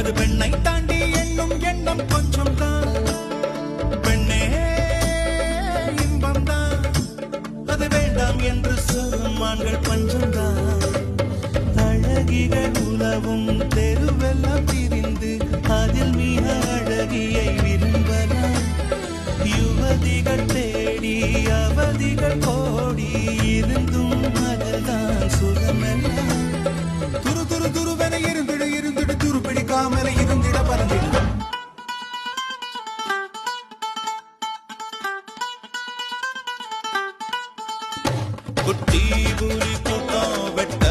அது பெண்ணை தாண்டி எண்ணும் எண்ணம் கொஞ்சம் தான். பெண்ணே இன்பம் தான், அது வேண்டாம் என்று சொல்லும் ஆண்கள் பஞ்சம் தான். அழகிகள் உலவும் தெருவெல்லாம் பிரிந்து அதில் மிக அழகியை விரும்பலாம். யுவதிகள் தேடி அவதிகள் கோடி இருந்தும் அதுதான் சுகமெல்லாம். துரு துரு துருவென இருந்திடு இருந்திடு துரு பிடிக்காமல இருந்திட பறந்திடு. குட்டி புலி கூட்டம் வெட்ட